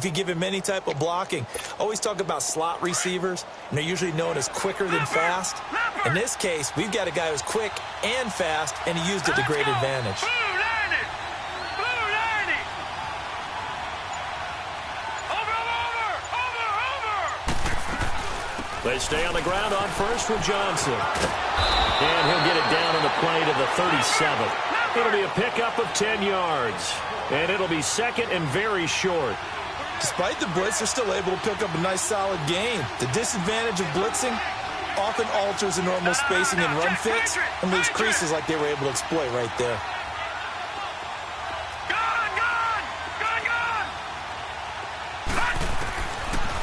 if you give him any type of blocking. Always talk about slot receivers, and they're usually known as quicker than fast. In this case, we've got a guy who's quick and fast, and he used it to great advantage. They stay on the ground on first with Johnson. And he'll get it down on the play to the 37. It'll be a pickup of 10 yards. And it'll be second and very short. Despite the blitz, they're still able to pick up a nice, solid gain. The disadvantage of blitzing often alters the normal spacing and run fits and leaves creases like they were able to exploit right there.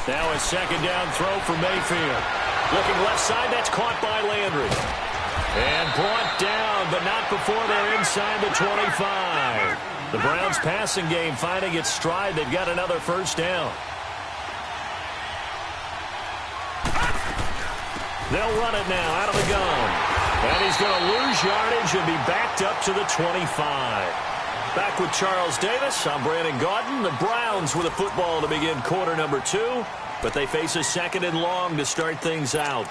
Now a second down throw for Mayfield. Looking left side, that's caught by Landry. And brought down, but not before they're inside the 25. The Browns passing game finding its stride. They've got another first down. They'll run it now out of the gun. And he's going to lose yardage and be backed up to the 25. Back with Charles Davis, I'm Brandon Gaudin. The Browns with a football to begin quarter number 2, but they face a second and long to start things out.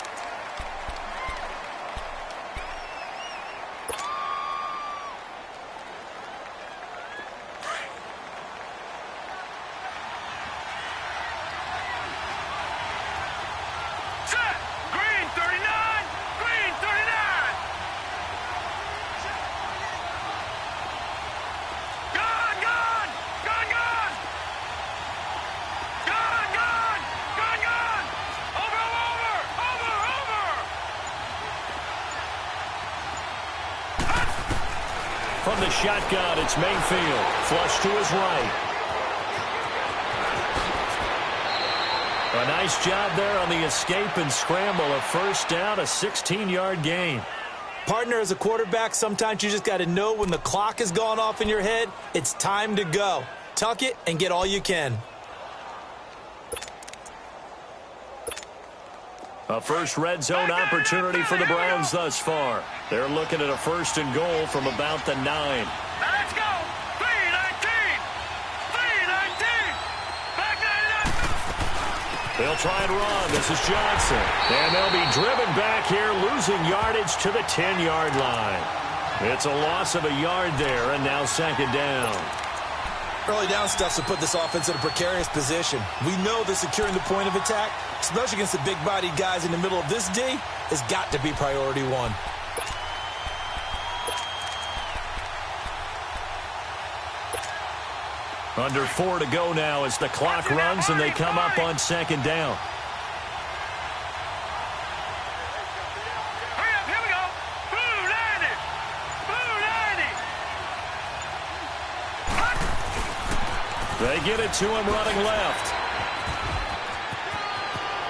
From the shotgun, it's Mayfield. Flush to his right. A nice job there on the escape and scramble. A first down, a 16-yard gain. Partner, as a quarterback, sometimes you just got to know when the clock has gone off in your head, it's time to go. Tuck it and get all you can. A first red zone opportunity for the Browns thus far. They're looking at a first and goal from about the 9. Let's go! 3-19! 3-19! Back 99! They'll try and run. This is Johnson. And they'll be driven back here, losing yardage to the 10-yard line. It's a loss of a yard there, and now second down. Early down stuff to put this offense in a precarious position. We know that securing the point of attack, especially against the big-bodied guys in the middle of this D, has got to be priority one. Under 4 to go now as the clock runs and they come up on second down. Hurry up, here we go! Blue 90! Blue 90! They get it to him running left.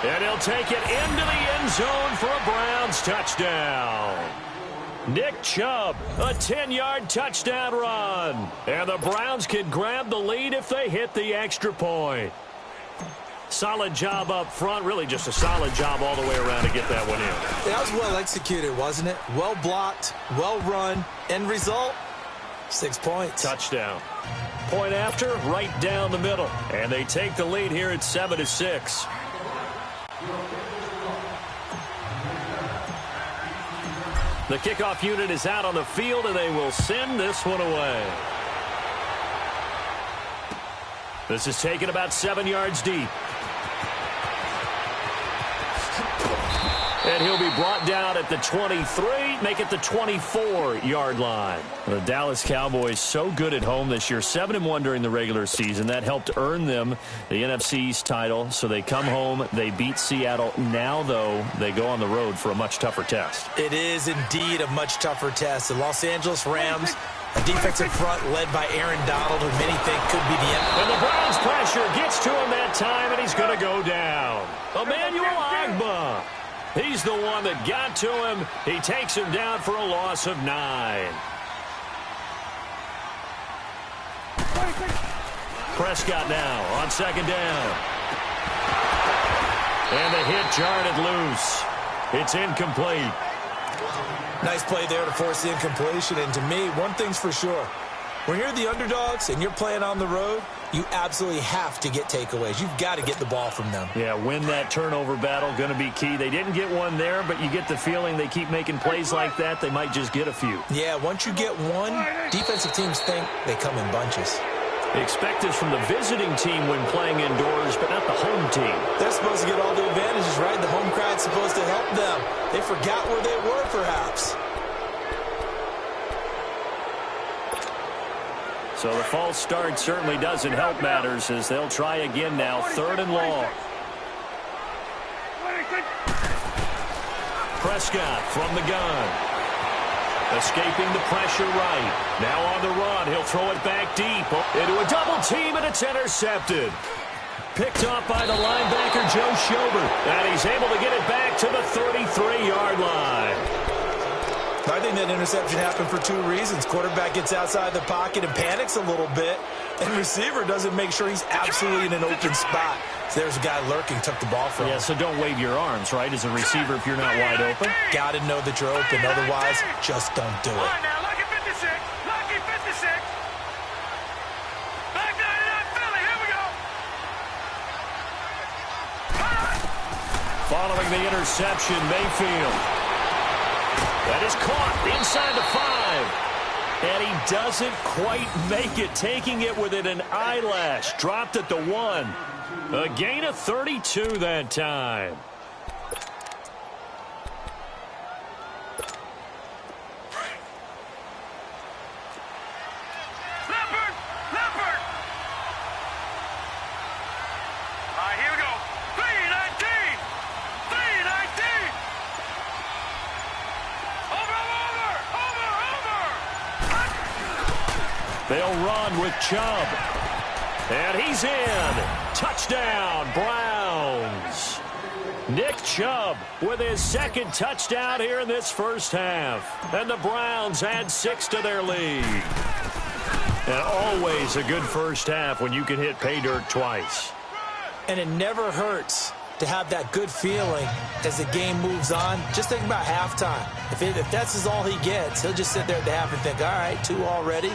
And he'll take it into the end zone for a Browns touchdown. Nick Chubb, a 10-yard touchdown run. And the Browns can grab the lead if they hit the extra point. Solid job up front. Really just a solid job all the way around to get that one in. That was well executed, wasn't it? Well blocked, well run. End result, 6 points. Touchdown. Point after, right down the middle. And they take the lead here at 7-6. The kickoff unit is out on the field, and they will send this one away. This is taken about 7 yards deep. And he'll be brought down at the 23, make it the 24-yard line. The Dallas Cowboys so good at home this year, 7-1 during the regular season. That helped earn them the NFC East title. So they come home, they beat Seattle. Now, though, they go on the road for a much tougher test. It is indeed a much tougher test. The Los Angeles Rams, a defensive front led by Aaron Donald, who many think could be the end. And the Browns pressure gets to him that time, and he's going to go down. Emmanuel Ogbah. He's the one that got to him. He takes him down for a loss of 9. Prescott now on second down. And the hit jarred it loose. It's incomplete. Nice play there to force the incompletion. And to me, one thing's for sure. When you're the underdogs and you're playing on the road, you absolutely have to get takeaways. You've got to get the ball from them. Yeah, win that turnover battle, going to be key. They didn't get one there, but you get the feeling they keep making plays like that, they might just get a few. Yeah, once you get one, defensive teams think they come in bunches. Expect this from the visiting team when playing indoors, but not the home team. They're supposed to get all the advantages, right? The home crowd's supposed to help them. They forgot where they were, perhaps. So the false start certainly doesn't help matters as they'll try again now, 3rd and long. Prescott from the gun. Escaping the pressure right. Now on the run, he'll throw it back deep into a double team, and it's intercepted. Picked off by the linebacker, Joe Schobert. And he's able to get it back to the 33-yard line. I think that interception happened for 2 reasons. Quarterback gets outside the pocket and panics a little bit, and receiver doesn't make sure he's absolutely in an open spot. So there's a guy lurking, took the ball from him. Yeah, so don't wave your arms, right, as a receiver if you're not wide open. Got to know that you're open. Otherwise, just don't do it. Now, lucky 56. Lucky 56. Back 99 Philly. Here we go. Following the interception, Mayfield. That is caught inside the 5. And he doesn't quite make it, taking it within an eyelash. Dropped at the 1. A gain of 32 that time. Leopard! Leopard! All right, here we go. 319! 319! They'll run with Chubb. And he's in. Touchdown, Browns. Nick Chubb with his 2nd touchdown here in this first half. And the Browns add 6 to their lead. And always a good first half when you can hit pay dirt twice. And it never hurts to have that good feeling as the game moves on. Just think about halftime. If that's all he gets, he'll just sit there at the half and think, all right, 2 already.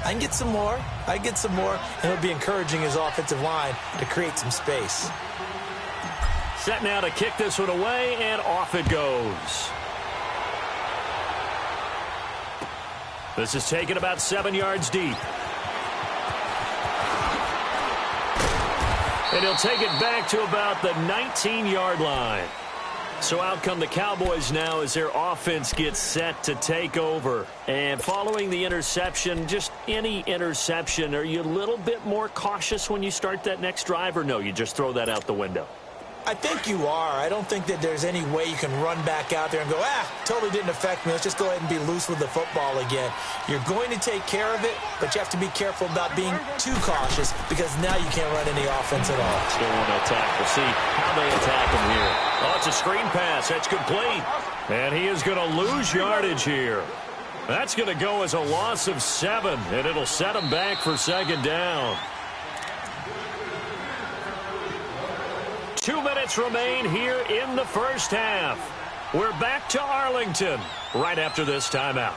I can get some more. I can get some more. And he'll be encouraging his offensive line to create some space. Set now to kick this one away, and off it goes. This is taken about 7 yards deep. And he'll take it back to about the 19-yard line. So out come the Cowboys now as their offense gets set to take over. And following the interception, just any interception, are you a little bit more cautious when you start that next drive, or no, you just throw that out the window? I think you are. I don't think that there's any way you can run back out there and go, totally didn't affect me. Let's just go ahead and be loose with the football again. You're going to take care of it, but you have to be careful about being too cautious because now you can't run any offense at all. Still want to attack. We'll see how they attack him here. Oh, it's a screen pass. That's complete. And he is going to lose yardage here. That's going to go as a loss of 7, and it'll set him back for 2nd down. 2 minutes remain here in the first half. We're back to Arlington right after this timeout.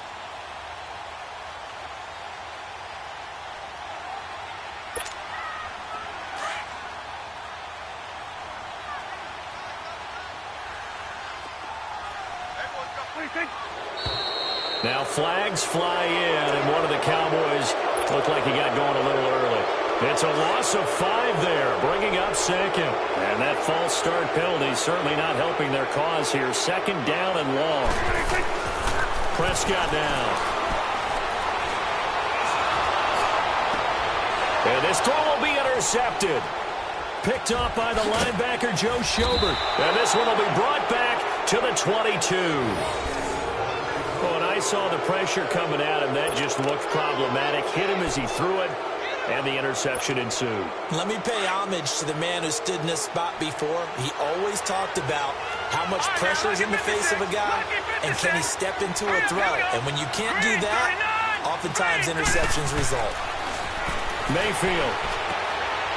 Now flags fly in, and one of the Cowboys looked like he got going a little early. It's a loss of 5 there, bringing up 2nd. And that false start penalty certainly not helping their cause here. 2nd down and long. Prescott now. And this throw will be intercepted. Picked off by the linebacker, Joe Schobert. And this one will be brought back to the 22. Oh, and I saw the pressure coming at him. That just looked problematic. Hit him as he threw it. And the interception ensued. Let me pay homage to the man who stood in this spot before. He always talked about how much pressure is in the face of a guy and can he step into a throw. And when you can't do that, oftentimes interceptions result. Mayfield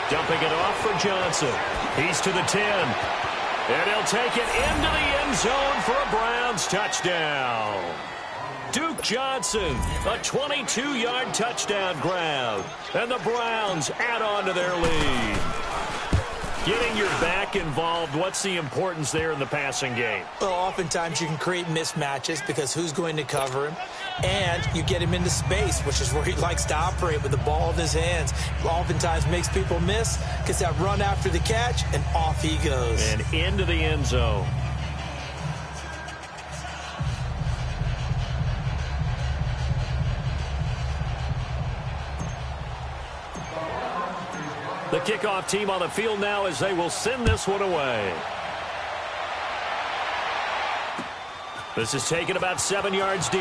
dumping it off for Johnson. He's to the 10. And he'll take it into the end zone for a Browns touchdown. Duke Johnson, a 22-yard touchdown grab. And the Browns add on to their lead. Getting your back involved, what's the importance there in the passing game? Well, oftentimes you can create mismatches because who's going to cover him? And you get him into space, which is where he likes to operate with the ball in his hands. Oftentimes makes people miss, gets that run after the catch, and off he goes. And into the end zone. The kickoff team on the field now as they will send this one away. This is taken about 7 yards deep.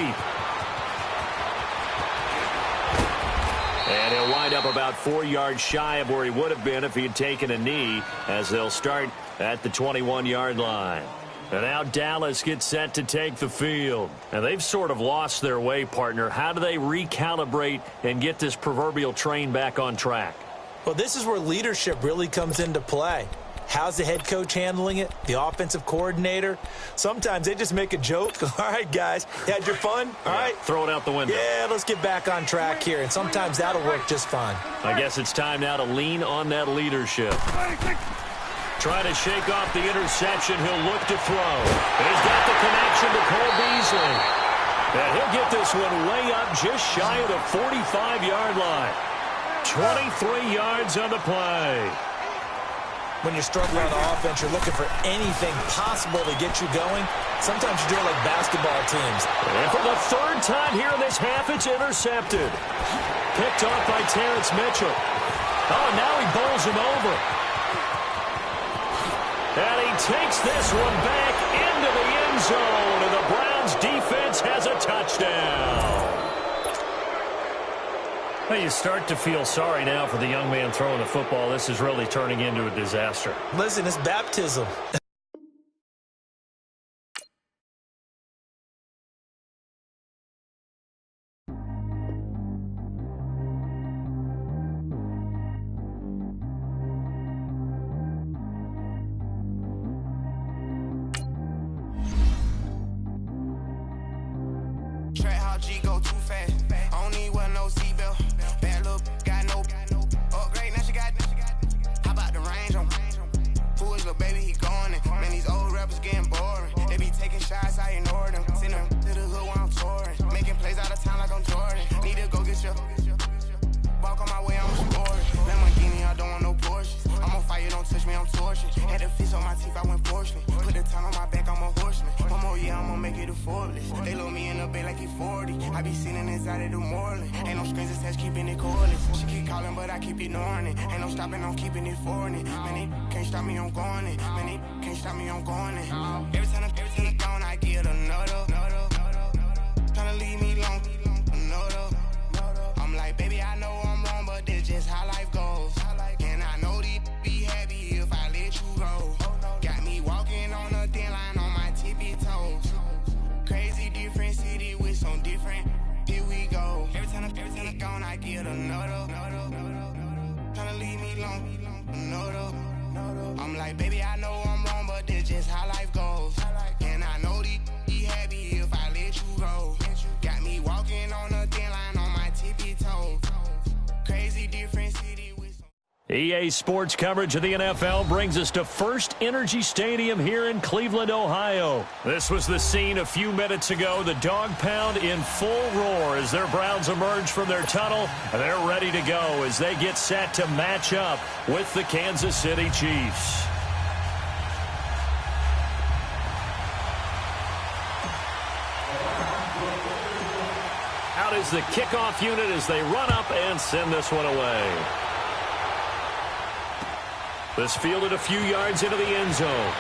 And he'll wind up about 4 yards shy of where he would have been if he had taken a knee, as they'll start at the 21-yard line. And now Dallas gets set to take the field. And they've sort of lost their way, partner. How do they recalibrate and get this proverbial train back on track? Well, this is where leadership really comes into play. How's the head coach handling it? The offensive coordinator? Sometimes they just make a joke. All right, guys, you had your fun? All right. Throw it out the window. Yeah, let's get back on track here. And sometimes that'll work just fine. I guess it's time now to lean on that leadership. Trying to shake off the interception. He'll look to throw. He's got the connection to Cole Beasley. And he'll get this one way up just shy of the 45-yard line. 23 yards on the play. When you're struggling on offense, you're looking for anything possible to get you going. Sometimes you do it like basketball teams. And for the third time here in this half, it's intercepted. Picked off by Terrence Mitchell. Oh, now he bowls him over. And he takes this one back into the end zone, and the Browns defense has a touchdown. Well, you start to feel sorry now for the young man throwing the football. This is really turning into a disaster. Listen, it's baptism. EA Sports coverage of the NFL brings us to First Energy Stadium here in Cleveland, Ohio. This was the scene a few minutes ago. The dog pound in full roar as their Browns emerge from their tunnel. And they're ready to go as they get set to match up with the Kansas City Chiefs. Out is the kickoff unit as they run up and send this one away. This fielded a few yards into the end zone.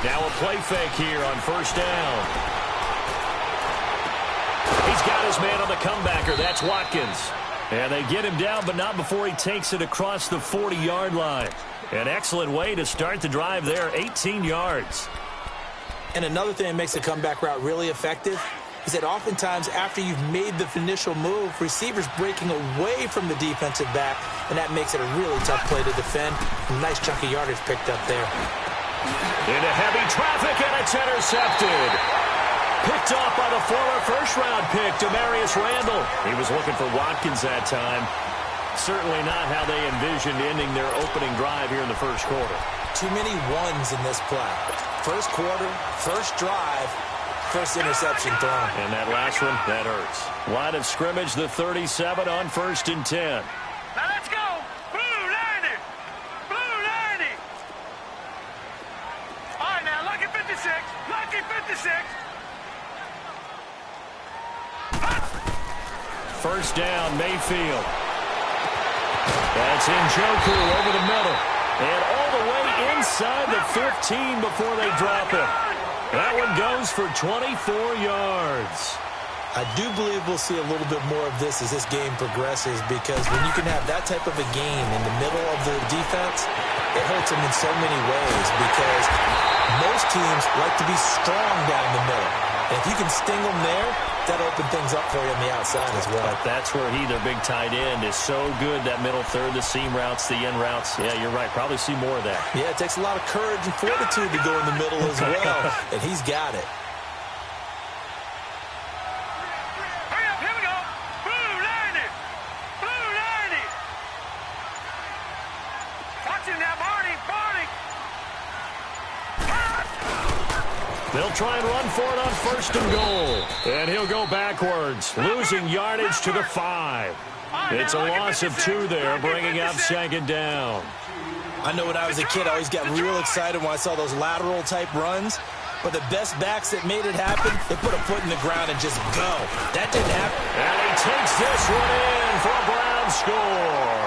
Now a play fake here on first down. his man on the comebacker. That's Watkins. And they get him down, but not before he takes it across the 40-yard line. An excellent way to start the drive there, 18 yards. And another thing that makes the comeback route really effective is that oftentimes after you've made the initial move, receivers breaking away from the defensive back, and that makes it a really tough play to defend. A nice chunk of yardage picked up there. Into heavy traffic, and it's intercepted. Picked off by the former first-round pick, Demarius Randall. He was looking for Watkins that time. Certainly not how they envisioned ending their opening drive here in the first quarter. Too many ones in this play. First quarter, first drive, first interception thrown. And that last one, that hurts. Line of scrimmage, the 37 on 1st and 10. Now let's go. Blue 90. Blue 90. All right, now, lucky 56. Lucky 56. First down, Mayfield. That's Njoku over the middle. And all the way inside the 15 before they drop it. That one goes for 24 yards. I do believe we'll see a little bit more of this as this game progresses, because when you can have that type of a game in the middle of the defense, it hurts them in so many ways, because most teams like to be strong down the middle. And if you can sting them there, that opens things up for you on the outside as well. But that's where their big tight end, is so good, that middle third, the seam routes, the end routes. Yeah, you're right. Probably see more of that. Yeah, it takes a lot of courage and fortitude to go in the middle as well, and he's got it. Hurry up, here we go. Blue 90. Blue 90. Watch him now, Barney. Barney. They'll try and run for it on 1st and goal. And he'll go backwards, losing yardage to the 5. It's a loss of 2 there, bringing up 2nd down. I know when I was a kid, I always got real excited when I saw those lateral-type runs. But the best backs that made it happen, they put a foot in the ground and just go. That didn't happen. And he takes this one in for a Brown score.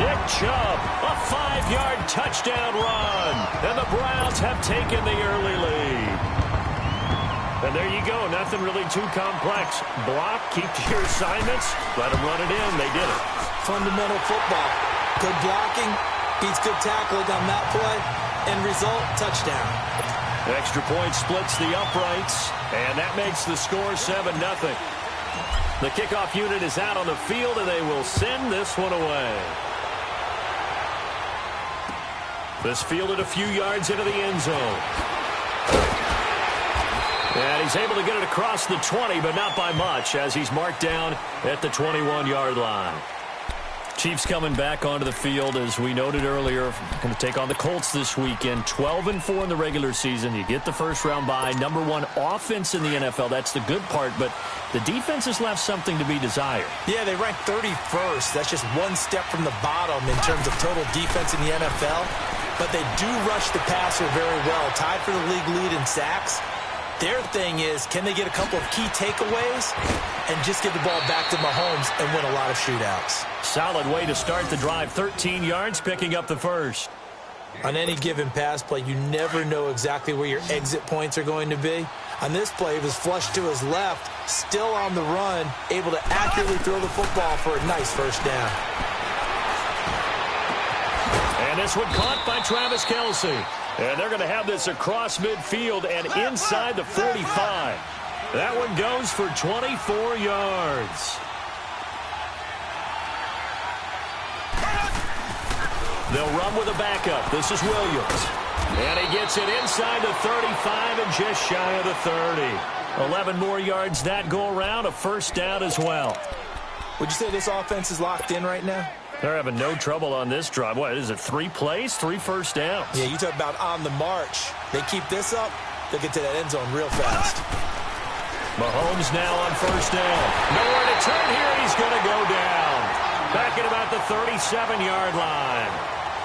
Nick Chubb, a 5-yard touchdown run. And the Browns have taken the early lead. And there you go. Nothing really too complex. Block, keep to your assignments, let them run it in. They did it. Fundamental football. Good blocking beats good tackling on that play. End result, touchdown. Extra point splits the uprights, and that makes the score 7-0. The kickoff unit is out on the field, and they will send this one away. This fielded a few yards into the end zone. And he's able to get it across the 20, but not by much, as he's marked down at the 21-yard line. Chiefs coming back onto the field, as we noted earlier, going to take on the Colts this weekend. 12-4 in the regular season. You get the first-round bye. #1 offense in the NFL. That's the good part, but the defense has left something to be desired. Yeah, they rank 31st. That's just one step from the bottom in terms of total defense in the NFL. But they do rush the passer very well. Tied for the league lead in sacks. Their thing is, can they get a couple of key takeaways and just get the ball back to Mahomes and win a lot of shootouts? Solid way to start the drive. 13 yards, picking up the first. On any given pass play, you never know exactly where your exit points are going to be. On this play, he was flushed to his left, still on the run, able to accurately throw the football for a nice first down. And this one caught by Travis Kelce. And they're going to have this across midfield and inside the 45. That one goes for 24 yards. They'll run with a backup. This is Williams. And he gets it inside the 35 and just shy of the 30. 11 more yards that go around, a first down as well. Would you say this offense is locked in right now? They're having no trouble on this drive. What is it, 3 plays, 3 first downs? Yeah, you talk about on the march. They keep this up, they'll get to that end zone real fast. Mahomes now on first down. Nowhere to turn here. He's going to go down. Back at about the 37-yard line.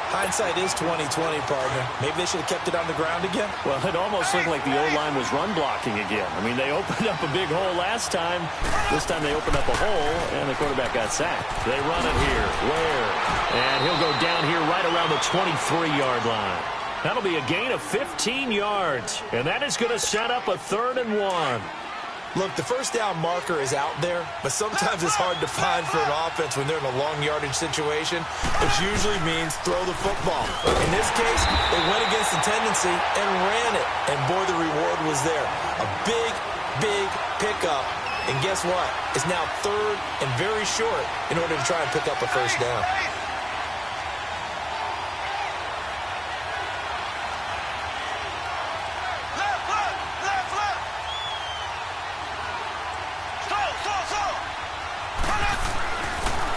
Hindsight is 20/20, partner. Maybe they should have kept it on the ground again. Well, it almost looked like the O-line was run blocking again. I mean, they opened up a big hole last time. This time they opened up a hole, and the quarterback got sacked. They run it here. Where? And he'll go down here right around the 23-yard line. That'll be a gain of 15 yards, and that is going to set up a 3rd and 1. Look, the first down marker is out there, but sometimes it's hard to find for an offense when they're in a long yardage situation, which usually means throw the football. In this case, they went against the tendency and ran it, and boy, the reward was there. A big, big pickup, and guess what? It's now third and very short in order to try and pick up a first down.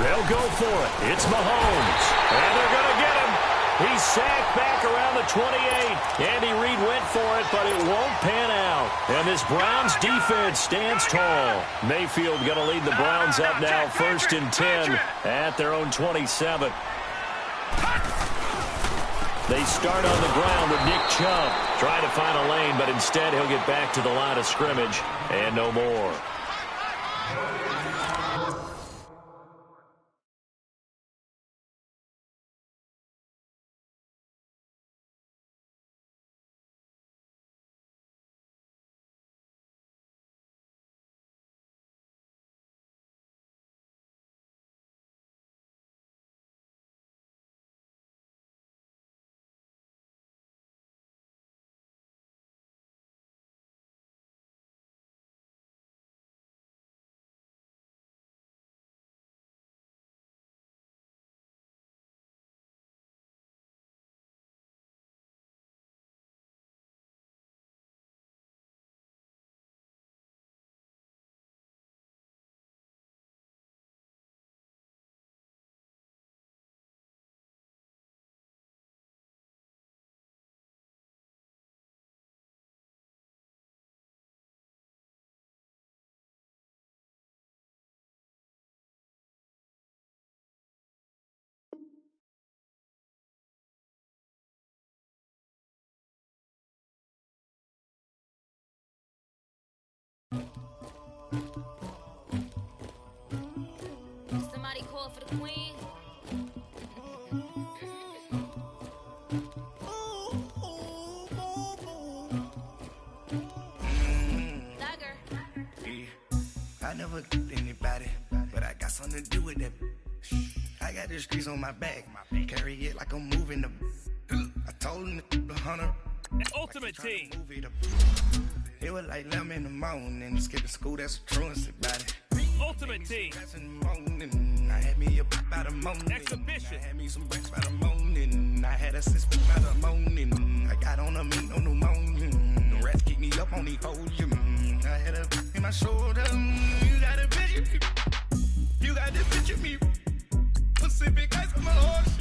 They'll go for it. It's Mahomes. And they're going to get him. He's sacked back around the 28. Andy Reid went for it, but it won't pan out. And this Browns defense stands tall. Mayfield going to lead the Browns up now, 1st and 10 at their own 27. They start on the ground with Nick Chubb trying to find a lane, but instead he'll get back to the line of scrimmage and no more. Somebody call for the queen. I never did anybody, but I got something to do with that. I got the streets on my back, carry it like I'm moving the. I told him the hunter. Ultimate Team. It was like 11 in the morning, skipping school, that's a truancy about it. Ultimate Team. In the morning, I had me a by the morning. Exhibition. I had me some breaks by the morning. I had a sister by the morning. I got on a meat on the morning. The rats keep me up on the podium. I had a in my shoulder. You got a picture me. You got this picture me. Pacific ice on my horse.